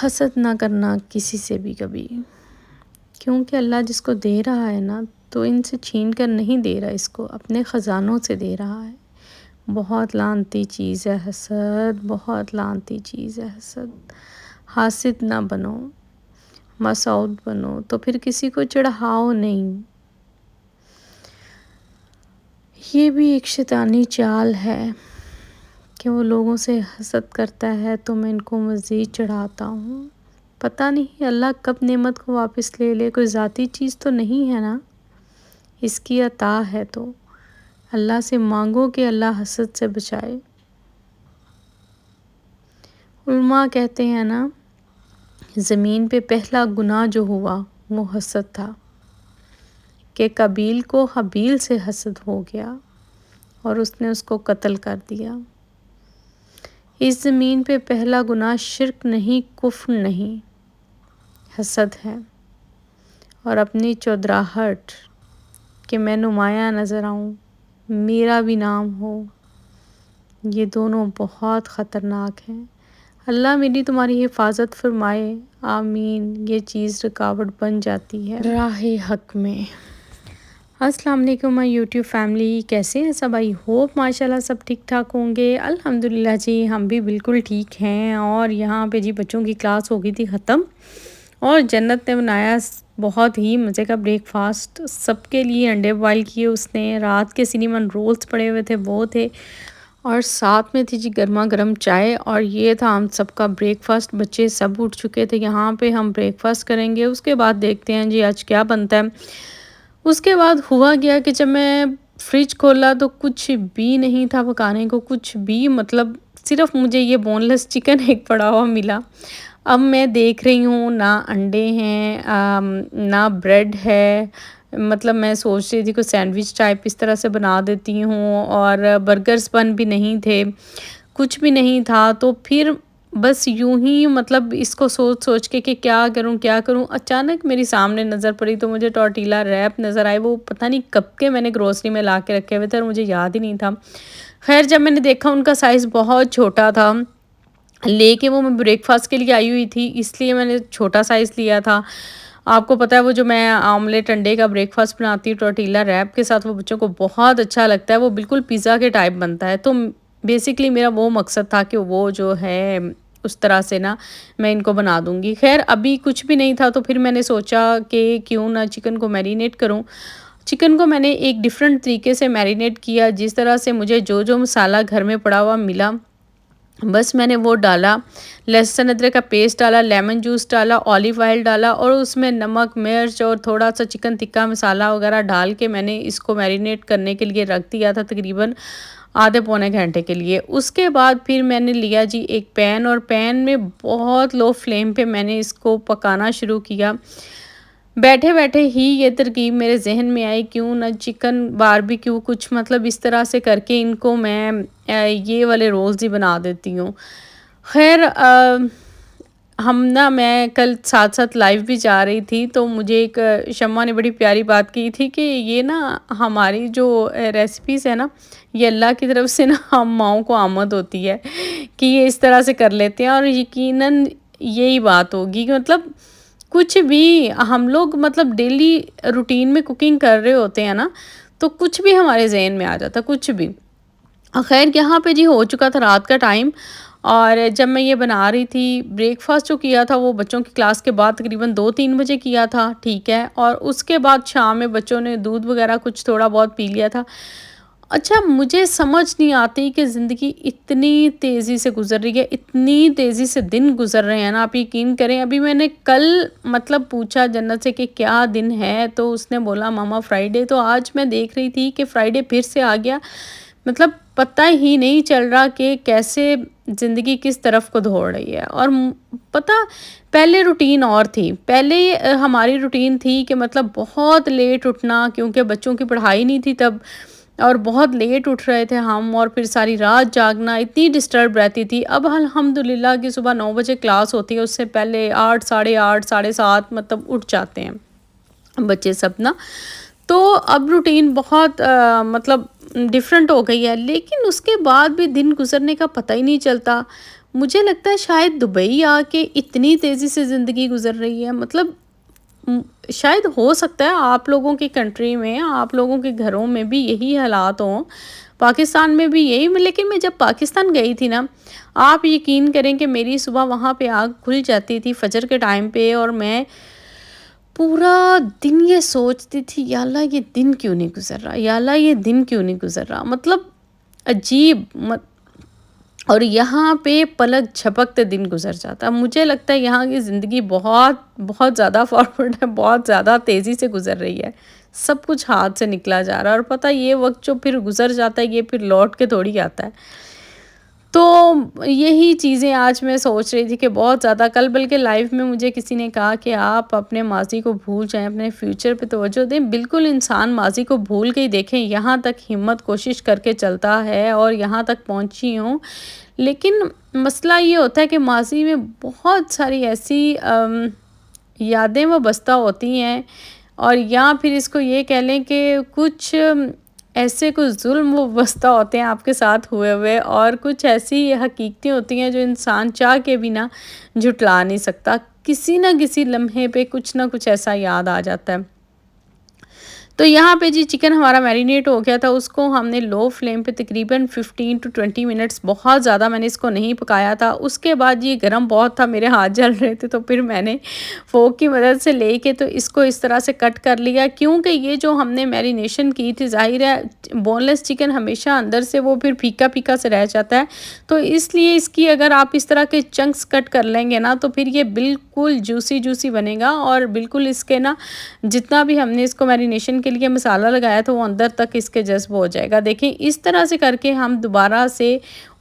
हसद ना करना किसी से भी कभी, क्योंकि अल्लाह जिसको दे रहा है ना, तो इनसे छीन कर नहीं दे रहा, इसको अपने ख़जानों से दे रहा है। बहुत लानती चीज़ है हसद, बहुत लानती चीज़ है हसद। हासिद ना बनो, मसऊद बनो, तो फिर किसी को चिढ़ाओ नहीं। ये भी एक शैतानी चाल है कि वो लोगों से हसद करता है तो मैं इनको मज़ीद चढ़ाता हूँ। पता नहीं अल्लाह कब नेमत को वापस ले ले, कोई ज़ाती चीज़ तो नहीं है ना, इसकी अता है तो अल्लाह से मांगो कि अल्लाह हसद से बचाए। उलमा कहते हैं ना, ज़मीन पे पहला गुनाह जो हुआ वो हसद था कि कबील को हबील से हसद हो गया और उसने उसको कत्ल कर दिया। इस ज़मीन पे पहला गुनाह शिर्क नहीं, कुफ्र नहीं, हसद है। और अपनी चौधराहट कि मैं नुमाया नज़र आऊँ, मेरा भी नाम हो, ये दोनों बहुत ख़तरनाक हैं। अल्लाह मेरी तुम्हारी हिफाजत फरमाए, आमीन। ये चीज़ रुकावट बन जाती है राह हक में। अस्सलाम वालेकुम माय यूट्यूब फैमिली, कैसे हैं सब? आई होप माशाल्लाह सब ठीक ठाक होंगे। अल्हम्दुलिल्लाह जी, हम भी बिल्कुल ठीक हैं। और यहाँ पे जी बच्चों की क्लास हो गई थी ख़त्म और जन्नत ने बनाया बहुत ही मज़े का ब्रेकफास्ट सबके लिए। अंडे बॉयल किए उसने, रात के सिनेमन रोल्स पड़े हुए थे वो थे, और साथ में थी जी गर्मा गर्म चाय। और ये था हम सबका ब्रेकफास्ट। बच्चे सब उठ चुके थे, यहाँ पे हम ब्रेकफास्ट करेंगे, उसके बाद देखते हैं जी आज क्या बनता है। उसके बाद हुआ क्या कि जब मैं फ्रिज खोला तो कुछ भी नहीं था पकाने को, कुछ भी, मतलब सिर्फ मुझे ये बोनलेस चिकन एक पड़ा हुआ मिला। अब मैं देख रही हूँ ना अंडे हैं, ना ब्रेड है। मतलब मैं सोच रही थी कुछ सैंडविच टाइप इस तरह से बना देती हूँ, और बर्गर्स बन भी नहीं थे, कुछ भी नहीं था। तो फिर बस यूं ही मतलब इसको सोच सोच के कि क्या करूं क्या करूं, अचानक मेरी सामने नज़र पड़ी तो मुझे टॉर्टिला रैप नज़र आए। वो पता नहीं कब के मैंने ग्रोसरी में ला के रखे हुए थे और मुझे याद ही नहीं था। खैर जब मैंने देखा उनका साइज़ बहुत छोटा था, लेके वो मैं ब्रेकफास्ट के लिए आई हुई थी इसलिए मैंने छोटा साइज़ लिया था। आपको पता है वो जो मैं आमलेट अंडे का ब्रेकफास्ट बनाती हूँ टॉर्टिला रैप के साथ, वो बच्चों को बहुत अच्छा लगता है। वो बिल्कुल पिज़्ज़ा के टाइप बनता है। तो बेसिकली मेरा वो मकसद था कि वो जो है उस तरह से ना मैं इनको बना दूँगी। ख़ैर अभी कुछ भी नहीं था तो फिर मैंने सोचा कि क्यों ना चिकन को मैरिनेट करूँ। चिकन को मैंने एक डिफ़रेंट तरीके से मैरिनेट किया, जिस तरह से मुझे जो मसाला घर में पड़ा हुआ मिला बस मैंने वो डाला। लहसुन अदरक का पेस्ट डाला, लेमन जूस डाला, ऑलिव ऑयल डाला और उसमें नमक, मिर्च और थोड़ा सा चिकन टिक्का मसाला वगैरह डाल के मैंने इसको मैरिनेट करने के लिए रख दिया था तकरीबन आधे पौने घंटे के लिए। उसके बाद फिर मैंने लिया जी एक पैन, और पैन में बहुत लो फ्लेम पे मैंने इसको पकाना शुरू किया। बैठे बैठे ही ये तरकीब मेरे जहन में आई, क्यों ना चिकन बारबेक्यू कुछ मतलब इस तरह से करके इनको मैं ये वाले रोल्स ही बना देती हूँ। खैर मैं कल साथ साथ लाइव भी जा रही थी तो मुझे एक शम्मा ने बड़ी प्यारी बात की थी कि ये ना हमारी जो रेसिपीज़ है ना, ये अल्लाह की तरफ से ना हम माओं को आमद होती है कि ये इस तरह से कर लेते हैं। और यकीनन यही बात होगी कि मतलब कुछ भी हम लोग मतलब डेली रूटीन में कुकिंग कर रहे होते हैं ना, तो कुछ भी हमारे ज़हन में आ जाता, कुछ भी। खैर यहाँ पे जी हो चुका था रात का टाइम, और जब मैं ये बना रही थी ब्रेकफास्ट जो किया था वो बच्चों की क्लास के बाद तकरीबन 2-3 बजे किया था, ठीक है। और उसके बाद शाम में बच्चों ने दूध वगैरह कुछ थोड़ा बहुत पी लिया था। अच्छा मुझे समझ नहीं आती कि ज़िंदगी इतनी तेज़ी से गुज़र रही है, इतनी तेज़ी से दिन गुज़र रहे हैं ना, आप यकीन करें। अभी मैंने कल मतलब पूछा जन्नत से कि क्या दिन है, तो उसने बोला मामा फ्राइडे। तो आज मैं देख रही थी कि फ्राइडे फिर से आ गया। मतलब पता ही नहीं चल रहा कि कैसे ज़िंदगी किस तरफ को दौड़ रही है। और पता पहले रूटीन और थी, पहले हमारी रूटीन थी कि मतलब बहुत लेट उठना, क्योंकि बच्चों की पढ़ाई नहीं थी तब, और बहुत लेट उठ रहे थे हम, और फिर सारी रात जागना, इतनी डिस्टर्ब रहती थी। अब अल्हम्दुलिल्लाह कि सुबह 9 बजे क्लास होती है, उससे पहले 8, साढ़े 8, साढ़े 7 मतलब उठ जाते हैं बच्चे सब ना। तो अब रूटीन बहुत मतलब डिफरेंट हो गई है, लेकिन उसके बाद भी दिन गुजरने का पता ही नहीं चलता। मुझे लगता है शायद दुबई आके इतनी तेज़ी से ज़िंदगी गुज़र रही है, मतलब शायद हो सकता है आप लोगों की कंट्री में, आप लोगों के घरों में भी यही हालात हों, पाकिस्तान में भी यही। लेकिन मैं जब पाकिस्तान गई थी ना, आप यकीन करें कि मेरी सुबह वहाँ पे आँख खुल जाती थी फजर के टाइम पे, और मैं पूरा दिन ये सोचती थी, या अल्लाह ये दिन क्यों नहीं गुज़र रहा, या अल्लाह ये दिन क्यों नहीं गुज़र रहा, मतलब अजीब मत। और यहाँ पे पलक झपकते दिन गुज़र जाता। मुझे लगता है यहाँ की ज़िंदगी बहुत बहुत ज़्यादा फॉरवर्ड है, बहुत ज़्यादा तेज़ी से गुज़र रही है। सब कुछ हाथ से निकला जा रहा है, और पता है ये वक़्त जो फिर गुज़र जाता है ये फिर लौट के थोड़ी आता है। तो यही चीज़ें आज मैं सोच रही थी कि बहुत ज़्यादा कल बल्कि लाइफ में मुझे किसी ने कहा कि आप अपने माज़ी को भूल जाएँ, अपने फ्यूचर पे तवज्जो दें। बिल्कुल इंसान माज़ी को भूल के ही देखें, यहाँ तक हिम्मत कोशिश करके चलता है और यहाँ तक पहुँची हूँ। लेकिन मसला ये होता है कि माज़ी में बहुत सारी ऐसी यादें वाबस्ता होती हैं, और या फिर इसको ये कह लें कि कुछ ऐसे कुछ ज़ुल्म वाबस्ता होते हैं आपके साथ हुए हुए, और कुछ ऐसी हकीकतें होती हैं जो इंसान चाह के भी ना झुठला नहीं सकता। किसी न किसी लम्हे पे कुछ ना कुछ ऐसा याद आ जाता है। तो यहाँ पे जी चिकन हमारा मैरिनेट हो गया था, उसको हमने लो फ्लेम पे तकरीबन 15 टू 20 मिनट्स, बहुत ज़्यादा मैंने इसको नहीं पकाया था। उसके बाद ये गरम बहुत था, मेरे हाथ जल रहे थे, तो फिर मैंने फ़ोर्क की मदद से लेके तो इसको इस तरह से कट कर लिया, क्योंकि ये जो हमने मैरिनेशन की थी, ज़ाहिर है बोनलेस चिकन हमेशा अंदर से वो फिर फीका-फीका से रह जाता है। तो इसलिए इसकी अगर आप इस तरह के चंक्स कट कर लेंगे ना, तो फिर ये बिल्कुल जूसी-जूसी बनेगा, और बिल्कुल इसके ना जितना भी हमने इसको मैरिनेशन के लिए मसाला लगाया था वो अंदर तक इसके जज़्ब हो जाएगा। देखिए इस तरह से करके हम दोबारा से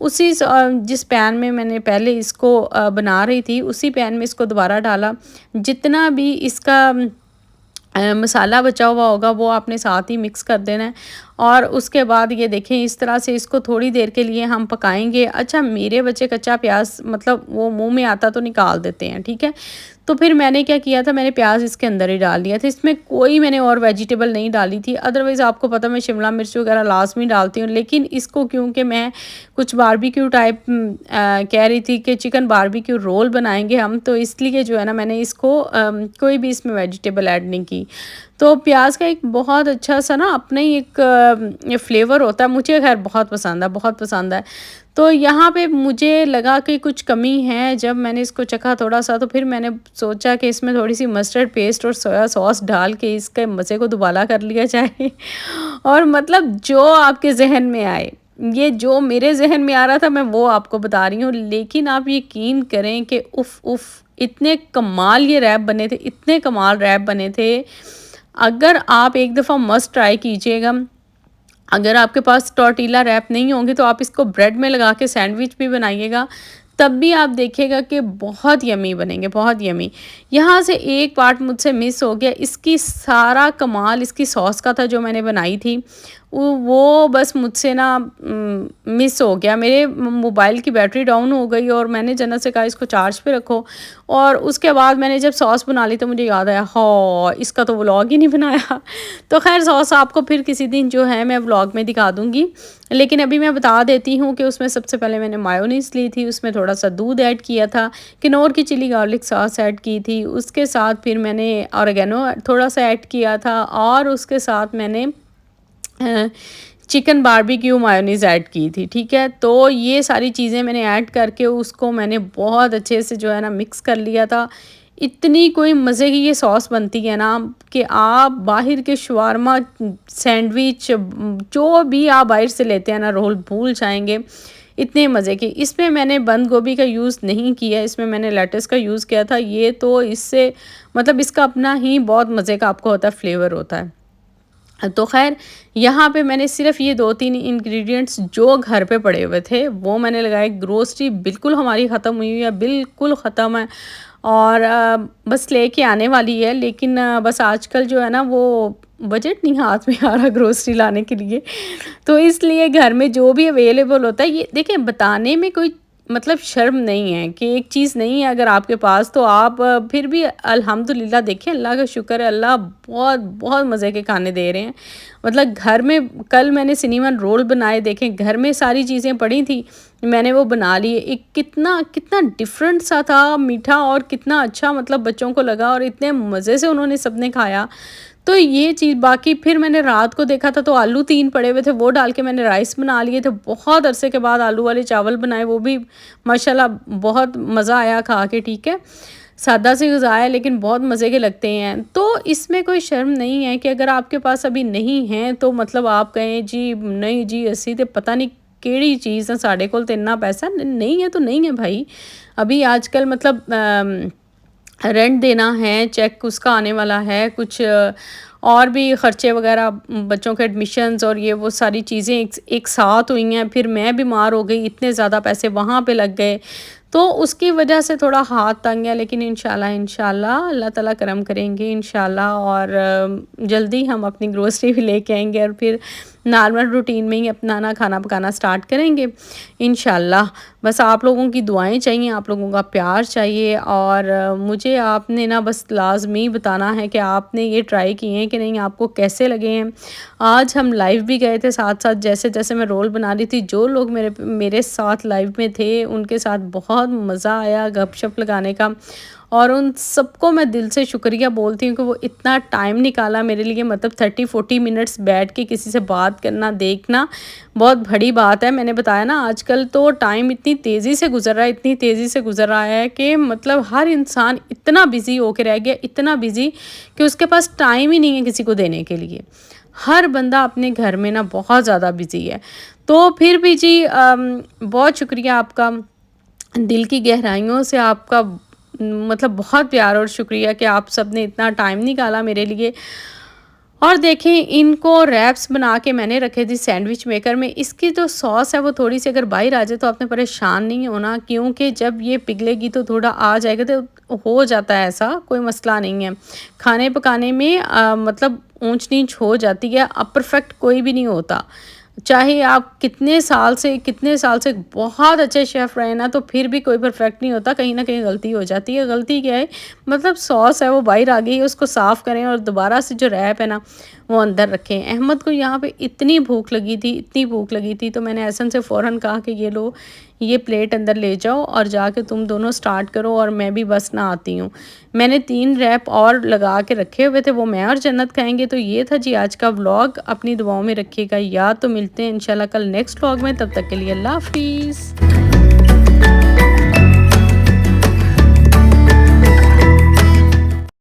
उसी जिस पैन में मैंने पहले इसको बना रही थी, उसी पैन में इसको दोबारा डाला। जितना भी इसका मसाला बचा हुआ होगा वो आपने साथ ही मिक्स कर देना है, और उसके बाद ये देखें इस तरह से इसको थोड़ी देर के लिए हम पकाएंगे। अच्छा, मेरे बच्चे कच्चा प्याज मतलब वो मुंह में आता तो निकाल देते हैं, ठीक है। तो फिर मैंने क्या किया था, मैंने प्याज इसके अंदर ही डाल दिया था, इसमें कोई मैंने और वेजिटेबल नहीं डाली थी। अदरवाइज़ आपको पता मैं शिमला मिर्च वगैरह लाजमी डालती हूँ, लेकिन इसको क्योंकि मैं कुछ बारबेक्यू टाइप कह रही थी कि चिकन बारबेक्यू रोल बनाएंगे हम, तो इसलिए जो है ना मैंने इसको कोई भी इसमें वेजिटेबल ऐड नहीं की। तो प्याज का एक बहुत अच्छा सा ना अपना ही एक फ्लेवर होता है, मुझे खैर बहुत पसंद है, बहुत पसंद है। तो यहाँ पे मुझे लगा कि कुछ कमी है, जब मैंने इसको चखा थोड़ा सा, तो फिर मैंने सोचा कि इसमें थोड़ी सी मस्टर्ड पेस्ट और सोया सॉस डाल के इसके मज़े को दुबाला कर लिया जाए। और मतलब जो आपके जहन में आए, ये जो मेरे जहन में आ रहा था मैं वो आपको बता रही हूँ। लेकिन आप यकीन करें कि उफ़ उफ़, इतने कमाल ये रैप बने थे, इतने कमाल रैप बने थे। अगर आप एक दफ़ा मस्ट ट्राई कीजिएगा। अगर आपके पास टॉर्टिला रैप नहीं होंगे तो आप इसको ब्रेड में लगा के सैंडविच भी बनाइएगा, तब भी आप देखिएगा कि बहुत यमी बनेंगे, बहुत यमी। यहाँ से एक पार्ट मुझसे मिस हो गया, इसकी सारा कमाल इसकी सॉस का था जो मैंने बनाई थी। वो बस मुझसे ना मिस हो गया। मेरे मोबाइल की बैटरी डाउन हो गई और मैंने जन्नत से कहा इसको चार्ज पे रखो, और उसके बाद मैंने जब सॉस बना ली तो मुझे याद आया, हाँ इसका तो व्लॉग ही नहीं बनाया। तो खैर सॉस आपको फिर किसी दिन जो है मैं व्लॉग में दिखा दूँगी। लेकिन अभी मैं बता देती हूँ कि उसमें सबसे पहले मैंने मायोनीज़ ली थी, उसमें थोड़ा सा दूध ऐड किया था, किनोर की चिली गार्लिक सॉस ऐड की थी, उसके साथ फिर मैंने ऑरिगेनो थोड़ा सा ऐड किया था, और उसके साथ मैंने चिकन बारबेक्यू मायोनीज़ ऐड की थी, ठीक है। तो ये सारी चीज़ें मैंने ऐड करके उसको मैंने बहुत अच्छे से जो है ना मिक्स कर लिया था। इतनी कोई मज़े की ये सॉस बनती है ना कि आप बाहर के शवारमा, सैंडविच, जो भी आप बाहर से लेते हैं ना रोल, भूल जाएंगे, इतने मज़े की। इसमें मैंने बंद गोभी का यूज़ नहीं किया, इसमें मैंने लेटस का यूज़ किया था। ये तो इससे मतलब इसका अपना ही बहुत मज़े का आपको होता है, फ्लेवर होता है। तो ख़ैर यहाँ पे मैंने सिर्फ़ ये 2-3 इंग्रेडिएंट्स जो घर पे पड़े हुए थे वो मैंने लगाए। ग्रोसरी बिल्कुल हमारी ख़त्म हुई हुई है, बिल्कुल ख़त्म है, और बस लेके आने वाली है। लेकिन बस आजकल जो है ना वो बजट नहीं हाथ में आ रहा ग्रोसरी लाने के लिए। तो इसलिए घर में जो भी अवेलेबल होता है, ये देखिए बताने में कोई मतलब शर्म नहीं है कि एक चीज़ नहीं है अगर आपके पास, तो आप फिर भी अल्हम्दुलिल्लाह, देखिए अल्लाह का शुक्र है, अल्लाह बहुत बहुत मज़े के खाने दे रहे हैं। मतलब घर में कल मैंने सिनेमन रोल बनाए, देखें घर में सारी चीज़ें पड़ी थी, मैंने वो बना लिए। एक कितना कितना डिफरेंट सा था, मीठा और कितना अच्छा मतलब बच्चों को लगा और इतने मज़े से उन्होंने सबने खाया। तो ये चीज़ बाकी फिर मैंने रात को देखा था तो आलू 3 पड़े हुए थे, वो डाल के मैंने राइस बना लिए थे। बहुत अरसे के बाद आलू वाले चावल बनाए, वो भी माशाल्लाह बहुत मज़ा आया खा के, ठीक है। सादा सी ग़िज़ा है लेकिन बहुत मज़े के लगते हैं। तो इसमें कोई शर्म नहीं है कि अगर आपके पास अभी नहीं है तो मतलब आप कहें जी नहीं जी असी तो पता नहीं केड़ी चीज़ है, साढ़े कोल तो इन्ना पैसा नहीं है तो नहीं है भाई। अभी आजकल मतलब रेंट देना है, चेक उसका आने वाला है, कुछ और भी ख़र्चे वगैरह, बच्चों के एडमिशन्स और ये वो सारी चीज़ें एक साथ हुई हैं। फिर मैं बीमार हो गई, इतने ज़्यादा पैसे वहाँ पे लग गए, तो उसकी वजह से थोड़ा हाथ तंग है। लेकिन इंशाल्लाह अल्लाह ताला करम करेंगे इंशाल्लाह, और जल्दी हम अपनी ग्रोसरी भी लेके आएंगे और फिर नॉर्मल रूटीन में ही अपना ना खाना पकाना स्टार्ट करेंगे इंशाल्लाह। बस आप लोगों की दुआएं चाहिए, आप लोगों का प्यार चाहिए, और मुझे आपने ना बस लाजमी बताना है कि आपने ये ट्राई किए हैं कि नहीं, आपको कैसे लगे हैं। आज हम लाइव भी गए थे साथ साथ, जैसे जैसे मैं रोल बना रही थी, जो लोग मेरे मेरे साथ लाइव में थे उनके साथ बहुत मज़ा आया गपशप लगाने का, और उन सबको मैं दिल से शुक्रिया बोलती हूँ कि वो इतना टाइम निकाला मेरे लिए। मतलब 30-40 मिनट्स बैठ के किसी से बात करना, देखना बहुत बड़ी बात है। मैंने बताया ना आजकल तो टाइम इतनी तेज़ी से गुज़र रहा है, इतनी तेज़ी से गुज़र रहा है कि मतलब हर इंसान इतना बिज़ी होके रह गया, इतना बिज़ी कि उसके पास टाइम ही नहीं है किसी को देने के लिए। हर बंदा अपने घर में ना बहुत ज़्यादा बिज़ी है। तो फिर भी जी बहुत शुक्रिया आपका, दिल की गहराइयों से आपका मतलब बहुत प्यार और शुक्रिया कि आप सब ने इतना टाइम निकाला मेरे लिए। और देखें, इनको रैप्स बना के मैंने रखे थे सैंडविच मेकर में। इसकी जो सॉस है वो थोड़ी सी अगर बाहर आ जाए तो आपने परेशान नहीं होना, क्योंकि जब ये पिघलेगी तो थोड़ा आ जाएगा, तो हो जाता है ऐसा, कोई मसला नहीं है। खाने पकाने में मतलब ऊंच नीच हो जाती है, अब परफेक्ट कोई भी नहीं होता। चाहे आप कितने साल से बहुत अच्छे शेफ़ रहे ना, तो फिर भी कोई परफेक्ट नहीं होता, कहीं ना कहीं गलती हो जाती है। गलती क्या है, मतलब सॉस है वो बाहर आ गई है, उसको साफ़ करें और दोबारा से जो रैप है ना वो अंदर रखें। अहमद को यहाँ पे इतनी भूख लगी थी, इतनी भूख लगी थी, तो मैंने एहसन से फ़ौरन कहा कि ये लो, ये प्लेट अंदर ले जाओ और जाके तुम दोनों स्टार्ट करो और मैं भी बस ना आती हूँ। मैंने 3 रैप और लगा के रखे हुए थे, वो मैं और जन्नत खाएंगे। तो ये था जी आज का व्लॉग, अपनी दुआओं में रखिएगा याद। तो मिलते हैं इंशाल्लाह कल नेक्स्ट व्लॉग में, तब तक के लिए अल्लाह हाफिज़।